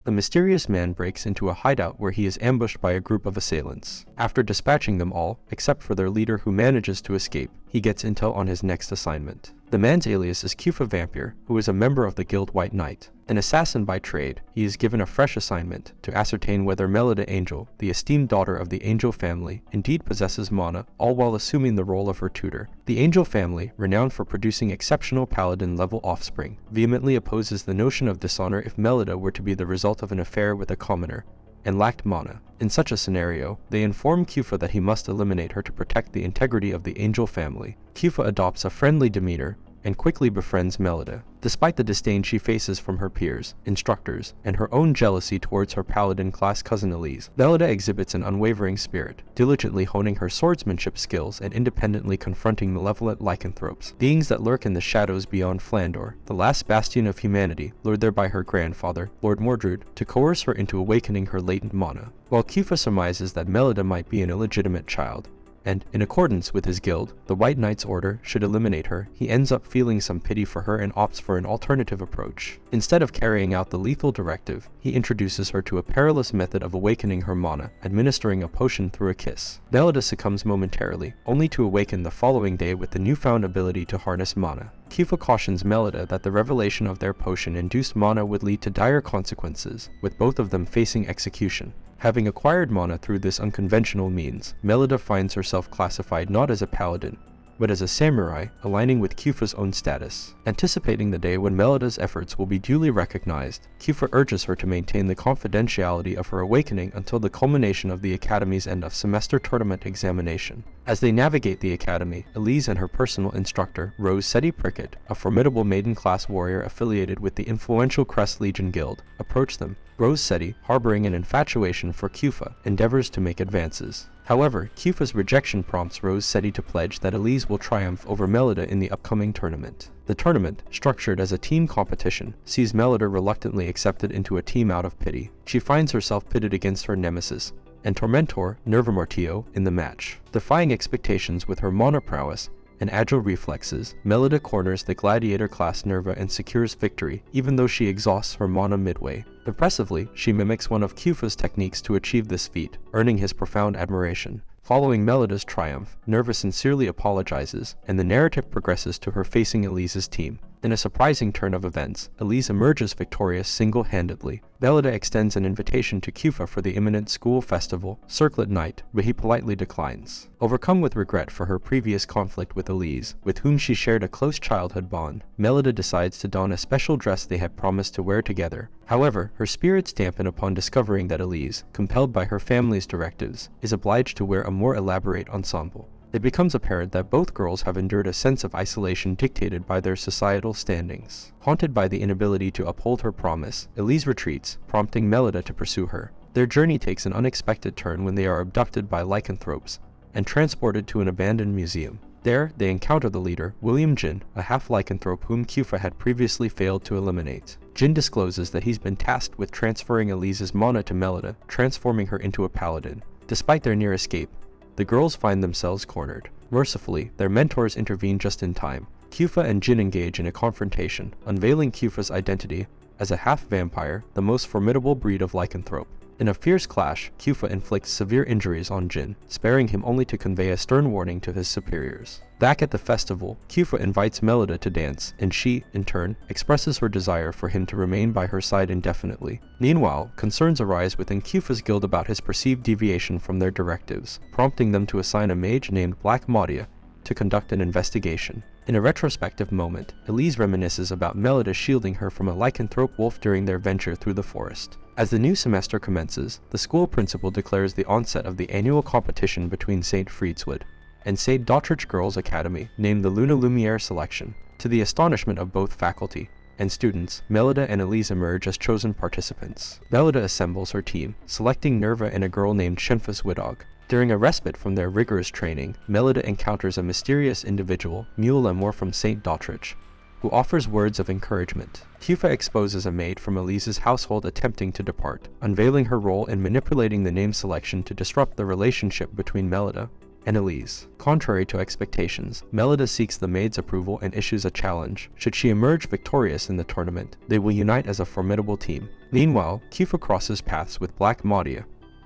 The mysterious man breaks into a hideout where he is ambushed by a group of assailants. After dispatching them all, except for their leader who manages to escape, he gets intel on his next assignment. The man's alias is Kufa Vampire, who is a member of the guild White Knight. An assassin by trade, he is given a fresh assignment to ascertain whether Melida Angel, the esteemed daughter of the Angel family, indeed possesses mana, all while assuming the role of her tutor. The Angel family, renowned for producing exceptional paladin-level offspring, vehemently opposes the notion of dishonor if Melida were to be the result of an affair with a commoner, and lacked mana. In such a scenario, they inform Kufa that he must eliminate her to protect the integrity of the Angel family. Kufa adopts a friendly demeanor and quickly befriends Melida. Despite the disdain she faces from her peers, instructors, and her own jealousy towards her paladin-class cousin Elise, Melida exhibits an unwavering spirit, diligently honing her swordsmanship skills and independently confronting malevolent lycanthropes, beings that lurk in the shadows beyond Flandor, the last bastion of humanity, lured there by her grandfather, Lord Mordred, to coerce her into awakening her latent mana. While Kufa surmises that Melida might be an illegitimate child, and, in accordance with his guild, the White Knight's order should eliminate her, he ends up feeling some pity for her and opts for an alternative approach. Instead of carrying out the lethal directive, he introduces her to a perilous method of awakening her mana, administering a potion through a kiss. Melida succumbs momentarily, only to awaken the following day with the newfound ability to harness mana. Kufa cautions Melida that the revelation of their potion-induced mana would lead to dire consequences, with both of them facing execution. Having acquired mana through this unconventional means, Melida finds herself classified not as a paladin, but as a samurai, aligning with Kufa's own status. Anticipating the day when Melida's efforts will be duly recognized, Kufa urges her to maintain the confidentiality of her awakening until the culmination of the Academy's end-of-semester tournament examination. As they navigate the Academy, Elise and her personal instructor, Rose Seti Prickett, a formidable maiden-class warrior affiliated with the influential Crest Legion Guild, approach them. Rose Seti, harboring an infatuation for Kufa, endeavors to make advances. However, Kufa's rejection prompts Rose Seti to pledge that Elise will triumph over Melida in the upcoming tournament. The tournament, structured as a team competition, sees Melida reluctantly accepted into a team out of pity. She finds herself pitted against her nemesis and tormentor, Nerva Martillo, in the match. Defying expectations with her mana prowess and agile reflexes, Melida corners the gladiator-class Nerva and secures victory, even though she exhausts her mana midway. Impressively, she mimics one of Kufa's techniques to achieve this feat, earning his profound admiration. Following Melida's triumph, Nerva sincerely apologizes, and the narrative progresses to her facing Elise's team. In a surprising turn of events, Elise emerges victorious single-handedly. Melida extends an invitation to Kufa for the imminent school festival, Circlet Night, but he politely declines. Overcome with regret for her previous conflict with Elise, with whom she shared a close childhood bond, Melida decides to don a special dress they had promised to wear together. However, her spirits dampen upon discovering that Elise, compelled by her family's directives, is obliged to wear a more elaborate ensemble. It becomes apparent that both girls have endured a sense of isolation dictated by their societal standings. Haunted by the inability to uphold her promise, Elise retreats, prompting Melida to pursue her. Their journey takes an unexpected turn when they are abducted by lycanthropes and transported to an abandoned museum. There, they encounter the leader, William Jin, a half-lycanthrope whom Kufa had previously failed to eliminate. Jin discloses that he's been tasked with transferring Elise's mana to Melida, transforming her into a paladin. Despite their near escape, the girls find themselves cornered. Mercifully, their mentors intervene just in time. Kufa and Jin engage in a confrontation, unveiling Kufa's identity as a half-vampire, the most formidable breed of lycanthrope. In a fierce clash, Kufa inflicts severe injuries on Jin, sparing him only to convey a stern warning to his superiors. Back at the festival, Kufa invites Melida to dance, and she, in turn, expresses her desire for him to remain by her side indefinitely. Meanwhile, concerns arise within Kufa's guild about his perceived deviation from their directives, prompting them to assign a mage named Black Madia to conduct an investigation. In a retrospective moment, Elise reminisces about Melida shielding her from a lycanthrope wolf during their venture through the forest. As the new semester commences, the school principal declares the onset of the annual competition between St. Friedswood and St. Dottridge Girls' Academy, named the Luna Lumiere Selection. To the astonishment of both faculty and students, Melida and Elise emerge as chosen participants. Melida assembles her team, selecting Nerva and a girl named Shenfus Widog. During a respite from their rigorous training, Melida encounters a mysterious individual, Mule Amour from St. Dottridge, who offers words of encouragement. Kufa exposes a maid from Elise's household attempting to depart, unveiling her role in manipulating the name selection to disrupt the relationship between Melida and Elise. Contrary to expectations, Melida seeks the maid's approval and issues a challenge. Should she emerge victorious in the tournament, they will unite as a formidable team. Meanwhile, Kufo crosses paths with Black Madia,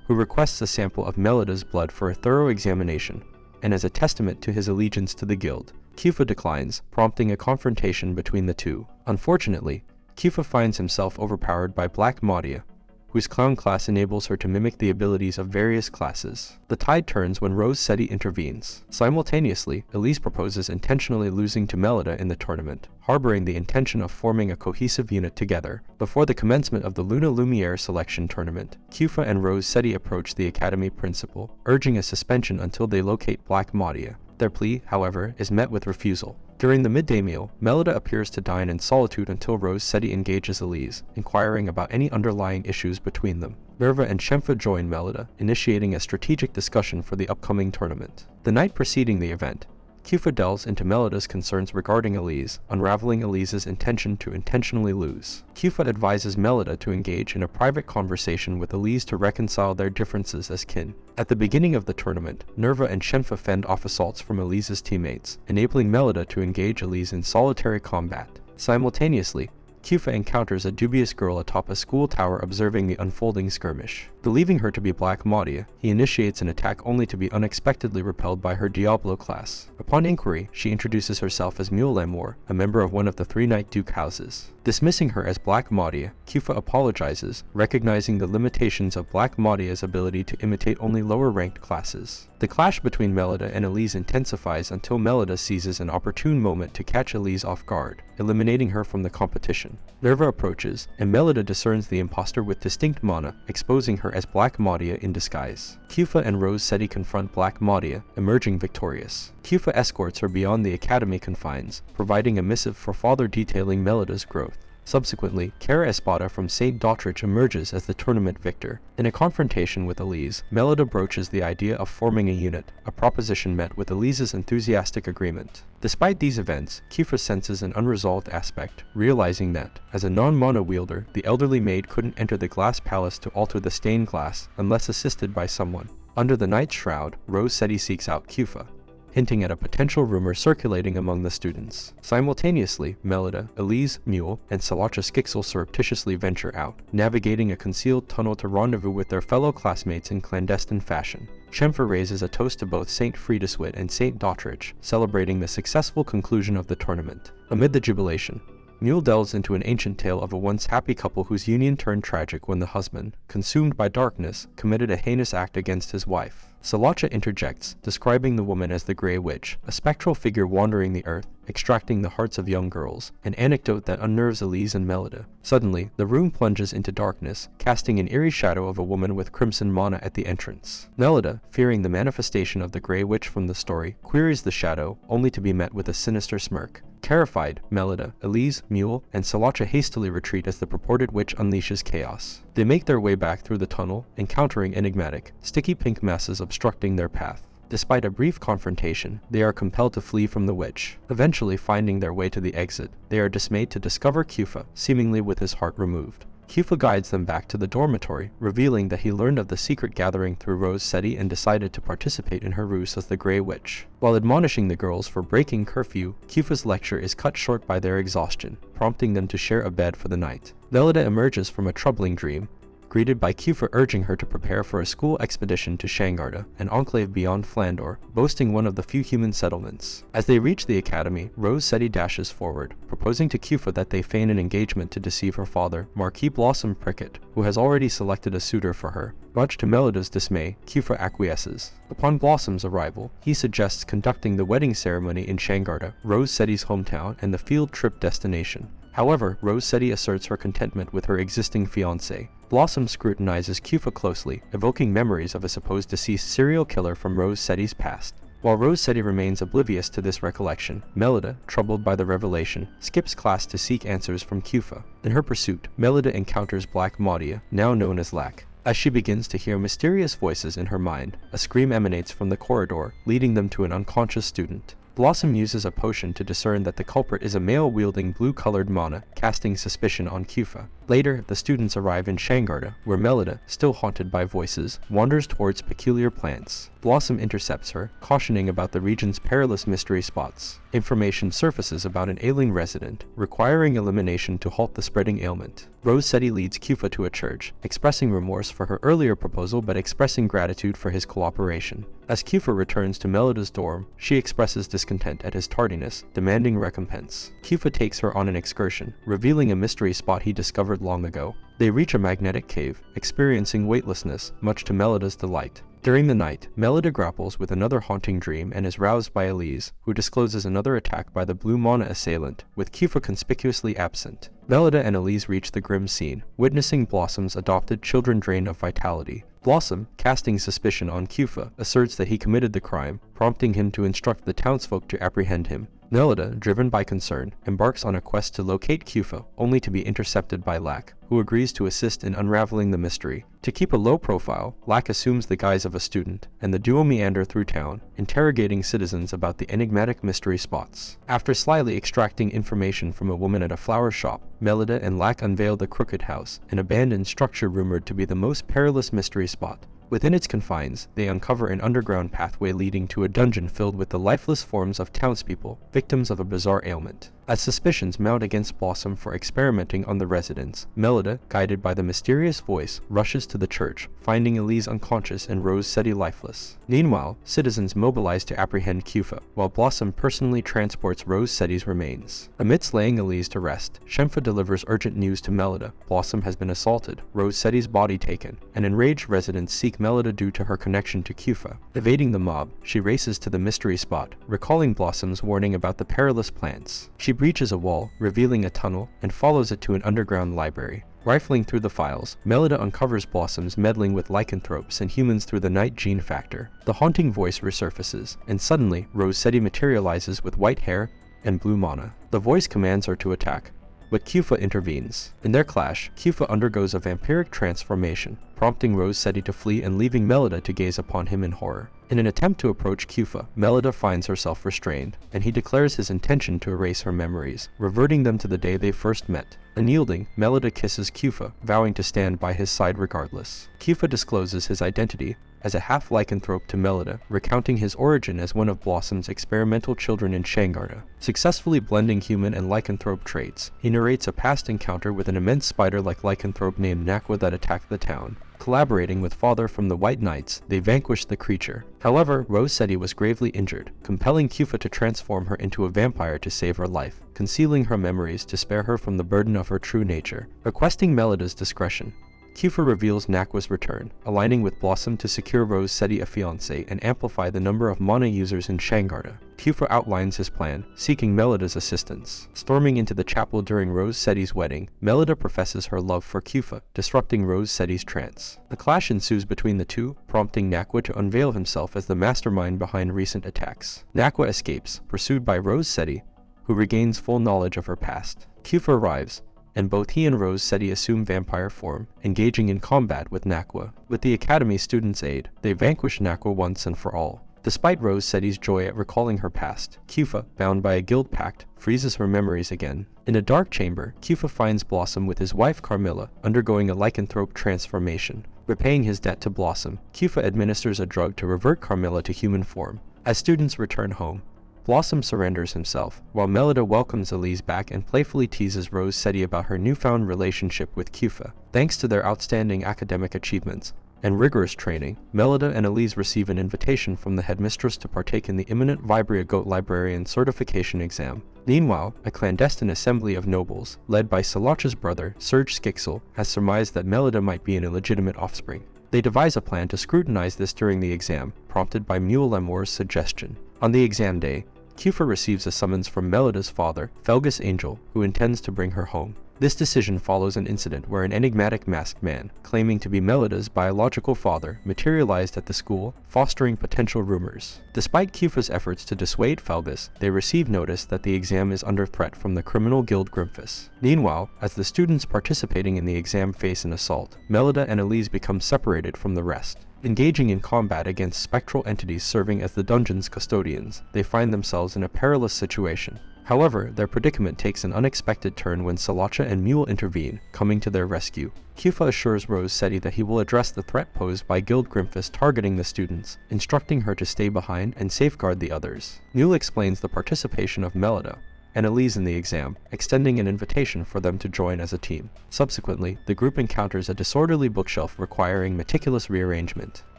who requests a sample of Melida's blood for a thorough examination, and as a testament to his allegiance to the guild. Kufo declines, prompting a confrontation between the two. Unfortunately, Kufo finds himself overpowered by Black Madia, whose clown class enables her to mimic the abilities of various classes. The tide turns when Rose Seti intervenes. Simultaneously, Elise proposes intentionally losing to Melida in the tournament, harboring the intention of forming a cohesive unit together. Before the commencement of the Luna Lumiere selection tournament, Kufo and Rose Seti approach the academy principal, urging a suspension until they locate Black Madia. Their plea, however, is met with refusal. During the midday meal, Melida appears to dine in solitude until Rose Seti engages Elise, inquiring about any underlying issues between them. Nerva and Shemfa join Melida, initiating a strategic discussion for the upcoming tournament. The night preceding the event, Kufo delves into Melida's concerns regarding Elise, unraveling Elise's intention to intentionally lose. Kufo advises Melida to engage in a private conversation with Elise to reconcile their differences as kin. At the beginning of the tournament, Nerva and Shemfa fend off assaults from Elise's teammates, enabling Melida to engage Elise in solitary combat. Simultaneously, Kufo encounters a dubious girl atop a school tower observing the unfolding skirmish. Believing her to be Black Madia, he initiates an attack only to be unexpectedly repelled by her Diablo class. Upon inquiry, she introduces herself as Mule Lamour, a member of one of the 3 Knight Duke houses. Dismissing her as Black Madia, Kufo apologizes, recognizing the limitations of Black Madia's ability to imitate only lower-ranked classes. The clash between Melida and Elise intensifies until Melida seizes an opportune moment to catch Elise off guard, eliminating her from the competition. Nerva approaches, and Melida discerns the imposter with distinct mana, exposing her as Black Madia in disguise. Kufo and Rose Seti confront Black Madia, emerging victorious. Kufo escorts her beyond the academy confines, providing a missive for further detailing Melida's growth. Subsequently, Cara Espada from St. Dotrich emerges as the tournament victor. In a confrontation with Elise, Melida broaches the idea of forming a unit, a proposition met with Elise's enthusiastic agreement. Despite these events, Kufo senses an unresolved aspect, realizing that, as a non-mana wielder, the elderly maid couldn't enter the glass palace to alter the stained glass unless assisted by someone. Under the Knight's Shroud, Rose Seti seeks out Kufo, hinting at a potential rumor circulating among the students. Simultaneously, Melida, Elise, Mule, and Salacha Skixel surreptitiously venture out, navigating a concealed tunnel to rendezvous with their fellow classmates in clandestine fashion. Shemfa raises a toast to both St. Friedeswit and St. Dotrich, celebrating the successful conclusion of the tournament. Amid the jubilation, Mule delves into an ancient tale of a once happy couple whose union turned tragic when the husband, consumed by darkness, committed a heinous act against his wife. Salacha interjects, describing the woman as the Grey Witch, a spectral figure wandering the earth, extracting the hearts of young girls, an anecdote that unnerves Elise and Melida. Suddenly, the room plunges into darkness, casting an eerie shadow of a woman with crimson mana at the entrance. Melida, fearing the manifestation of the Grey Witch from the story, queries the shadow, only to be met with a sinister smirk. Terrified, Melida, Elise, Mule, and Salacha hastily retreat as the purported witch unleashes chaos. They make their way back through the tunnel, encountering enigmatic, sticky pink masses obstructing their path. Despite a brief confrontation, they are compelled to flee from the witch. Eventually finding their way to the exit, they are dismayed to discover Kufo, seemingly with his heart removed. Kufo guides them back to the dormitory, revealing that he learned of the secret gathering through Rose Seti and decided to participate in her ruse as the Grey Witch. While admonishing the girls for breaking curfew, Kufo's lecture is cut short by their exhaustion, prompting them to share a bed for the night. Melida emerges from a troubling dream, greeted by Kufo urging her to prepare for a school expedition to Shangarda, an enclave beyond Flandor, boasting one of the few human settlements. As they reach the academy, Rose Seti dashes forward, proposing to Kufo that they feign an engagement to deceive her father, Marquis Blossom Prickett, who has already selected a suitor for her. Much to Melida's dismay, Kufo acquiesces. Upon Blossom's arrival, he suggests conducting the wedding ceremony in Shangarda, Rose Seti's hometown and the field trip destination. However, Rose Seti asserts her contentment with her existing fiancé. Blossom scrutinizes Kufo closely, evoking memories of a supposed deceased serial killer from Rose Seti's past. While Rose Seti remains oblivious to this recollection, Melida, troubled by the revelation, skips class to seek answers from Kufo. In her pursuit, Melida encounters Black Madia, now known as Lack. As she begins to hear mysterious voices in her mind, a scream emanates from the corridor, leading them to an unconscious student. Blossom uses a potion to discern that the culprit is a male wielding blue-colored mana, casting suspicion on Kufo. Later, the students arrive in Shanga, where Melida, still haunted by voices, wanders towards peculiar plants. Blossom intercepts her, cautioning about the region's perilous mystery spots. Information surfaces about an ailing resident, requiring elimination to halt the spreading ailment. Rose Seti leads Kufa to a church, expressing remorse for her earlier proposal but expressing gratitude for his cooperation. As Kufa returns to Melida's dorm, she expresses discontent at his tardiness, demanding recompense. Kufa takes her on an excursion, revealing a mystery spot he discovered long ago. They reach a magnetic cave, experiencing weightlessness, much to Melida's delight. During the night, Melida grapples with another haunting dream and is roused by Elise, who discloses another attack by the blue mana assailant, with Kufa conspicuously absent. Melida and Elise reach the grim scene, witnessing Blossom's adopted children drained of vitality. Blossom, casting suspicion on Kufa, asserts that he committed the crime, prompting him to instruct the townsfolk to apprehend him. Melida, driven by concern, embarks on a quest to locate Kufa, only to be intercepted by Lack, who agrees to assist in unraveling the mystery. To keep a low profile, Lack assumes the guise of a student, and the duo meander through town, interrogating citizens about the enigmatic mystery spots. After slyly extracting information from a woman at a flower shop, Melida and Lack unveil the Crooked House, an abandoned structure rumored to be the most perilous mystery spot. Within its confines, they uncover an underground pathway leading to a dungeon filled with the lifeless forms of townspeople, victims of a bizarre ailment. As suspicions mount against Blossom for experimenting on the residents, Melida, guided by the mysterious voice, rushes to the church, finding Elise unconscious and Rose Seti lifeless. Meanwhile, citizens mobilize to apprehend Kufa, while Blossom personally transports Rose Seti's remains. Amidst laying Elise to rest, Shemfa delivers urgent news to Melida. Blossom has been assaulted, Rose Seti's body taken, and enraged residents seek Melida due to her connection to Kufa. Evading the mob, she races to the mystery spot, recalling Blossom's warning about the perilous plants. She breaches a wall, revealing a tunnel, and follows it to an underground library. Rifling through the files, Melida uncovers Blossom's meddling with lycanthropes and humans through the night gene factor. The haunting voice resurfaces, and suddenly, Rose Seti materializes with white hair and blue mana. The voice commands her to attack, but Kufa intervenes. In their clash, Kufa undergoes a vampiric transformation, prompting Rose Seti to flee and leaving Melida to gaze upon him in horror. In an attempt to approach Kufa, Melida finds herself restrained, and he declares his intention to erase her memories, reverting them to the day they first met. Unyielding, Melida kisses Kufa, vowing to stand by his side regardless. Kufa discloses his identity as a half-lycanthrope to Melida, recounting his origin as one of Blossom's experimental children in Shanga. Successfully blending human and lycanthrope traits, he narrates a past encounter with an immense spider-like lycanthrope named Nakwa that attacked the town. Collaborating with Father from the White Knights, they vanquished the creature. However, Rose Seti was gravely injured, compelling Kufa to transform her into a vampire to save her life, concealing her memories to spare her from the burden of her true nature. Requesting Melida's discretion, Kufa reveals Nakwa's return, aligning with Blossom to secure Rose Seti a fiancé and amplify the number of mana users in Shanga. Kufa outlines his plan, seeking Melida's assistance. Storming into the chapel during Rose Seti's wedding, Melida professes her love for Kufa, disrupting Rose Seti's trance. A clash ensues between the two, prompting Nakwa to unveil himself as the mastermind behind recent attacks. Nakwa escapes, pursued by Rose Seti, who regains full knowledge of her past. Kufa arrives, and both he and Rose Seti assume vampire form, engaging in combat with Nakwa. With the Academy students' aid, they vanquish Nakwa once and for all. Despite Rose Seti's joy at recalling her past, Kufa, bound by a guild pact, freezes her memories again. In a dark chamber, Kufa finds Blossom with his wife Carmilla, undergoing a lycanthrope transformation. Repaying his debt to Blossom, Kufa administers a drug to revert Carmilla to human form. As students return home, Blossom surrenders himself, while Melida welcomes Elise back and playfully teases Rose Seti about her newfound relationship with Kufa. Thanks to their outstanding academic achievements and rigorous training, Melida and Elise receive an invitation from the headmistress to partake in the imminent Vibria Goat Librarian certification exam. Meanwhile, a clandestine assembly of nobles, led by Salach's brother, Serge Skixel, has surmised that Melida might be an illegitimate offspring. They devise a plan to scrutinize this during the exam, prompted by Mule Lemor's suggestion. On the exam day, Kufa receives a summons from Melida's father, Felgus Angel, who intends to bring her home. This decision follows an incident where an enigmatic masked man, claiming to be Melida's biological father, materialized at the school, fostering potential rumors. Despite Kufa's efforts to dissuade Felgus, they receive notice that the exam is under threat from the criminal guild Grimphus. Meanwhile, as the students participating in the exam face an assault, Melida and Elise become separated from the rest. Engaging in combat against spectral entities serving as the dungeon's custodians, they find themselves in a perilous situation. However, their predicament takes an unexpected turn when Sriracha and Mule intervene, coming to their rescue. Kyufa assures Rose Seti that he will address the threat posed by Guild Grimmfist targeting the students, instructing her to stay behind and safeguard the others. Mule explains the participation of Melida and Elise in the exam, extending an invitation for them to join as a team. Subsequently, the group encounters a disorderly bookshelf requiring meticulous rearrangement.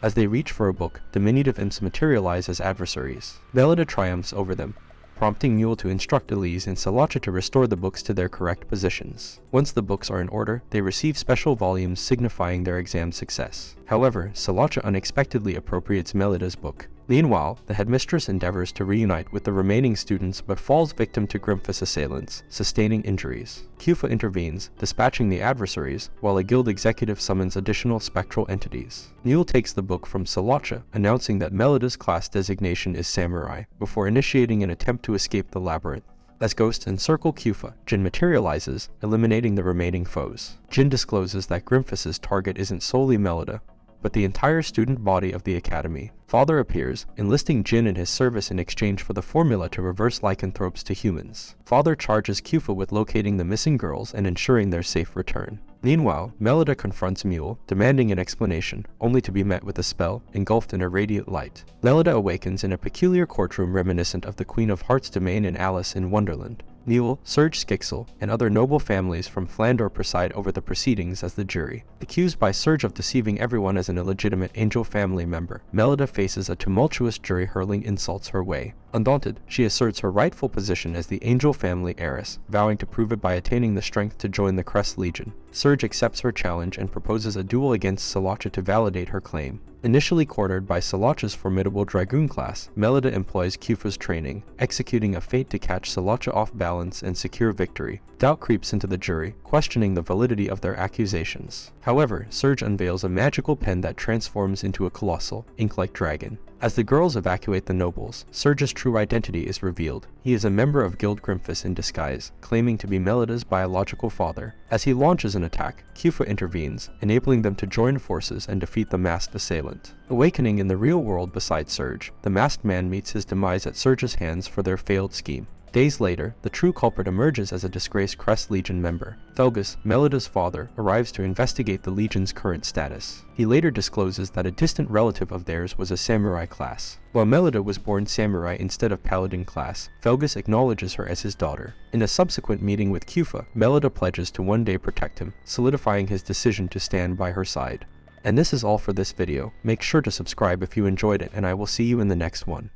As they reach for a book, diminutive imps materialize as adversaries. Melida triumphs over them, prompting Mule to instruct Elise and Sriracha to restore the books to their correct positions. Once the books are in order, they receive special volumes signifying their exam success. However, Sriracha unexpectedly appropriates Melida's book. Meanwhile, the headmistress endeavors to reunite with the remaining students but falls victim to Grimmfist assailants, sustaining injuries. Kyufa intervenes, dispatching the adversaries, while a guild executive summons additional spectral entities. Mule takes the book from Sriracha, announcing that Melida's class designation is Samurai, before initiating an attempt to escape the labyrinth. As ghosts encircle Kyufa, Jin materializes, eliminating the remaining foes. Jin discloses that Grimmfist's target isn't solely Melida, but the entire student body of the academy. Father appears, enlisting Jin in his service in exchange for the formula to reverse lycanthropes to humans. Father charges Kyufa with locating the missing girls and ensuring their safe return. Meanwhile, Melida confronts Mule, demanding an explanation, only to be met with a spell, engulfed in a radiant light. Melida awakens in a peculiar courtroom reminiscent of the Queen of Hearts' domain in Alice in Wonderland. Mule, Serge Skixel, and other noble families from Flandor preside over the proceedings as the jury. Accused by Serge of deceiving everyone as an illegitimate Angel family member, Melida faces a tumultuous jury hurling insults her way. Undaunted, she asserts her rightful position as the Angel family heiress, vowing to prove it by attaining the strength to join the Crest Legion. Serge accepts her challenge and proposes a duel against Sriracha to validate her claim. Initially quartered by Sriracha's formidable Dragoon class, Melida employs Kyufa's training, executing a feat to catch Sriracha off balance and secure victory. Doubt creeps into the jury, questioning the validity of their accusations. However, Serge unveils a magical pen that transforms into a colossal, ink-like dragon. As the girls evacuate the nobles, Serge's true identity is revealed. He is a member of Guild Grimmfist in disguise, claiming to be Melida's biological father. As he launches an attack, Kyufa intervenes, enabling them to join forces and defeat the masked assailant. Awakening in the real world beside Serge, the masked man meets his demise at Serge's hands for their failed scheme. Days later, the true culprit emerges as a disgraced Crest Legion member. Felgus, Melida's father, arrives to investigate the Legion's current status. He later discloses that a distant relative of theirs was a samurai class. While Melida was born samurai instead of paladin class, Felgus acknowledges her as his daughter. In a subsequent meeting with Kyufa, Melida pledges to one day protect him, solidifying his decision to stand by her side. And this is all for this video. Make sure to subscribe if you enjoyed it, and I will see you in the next one.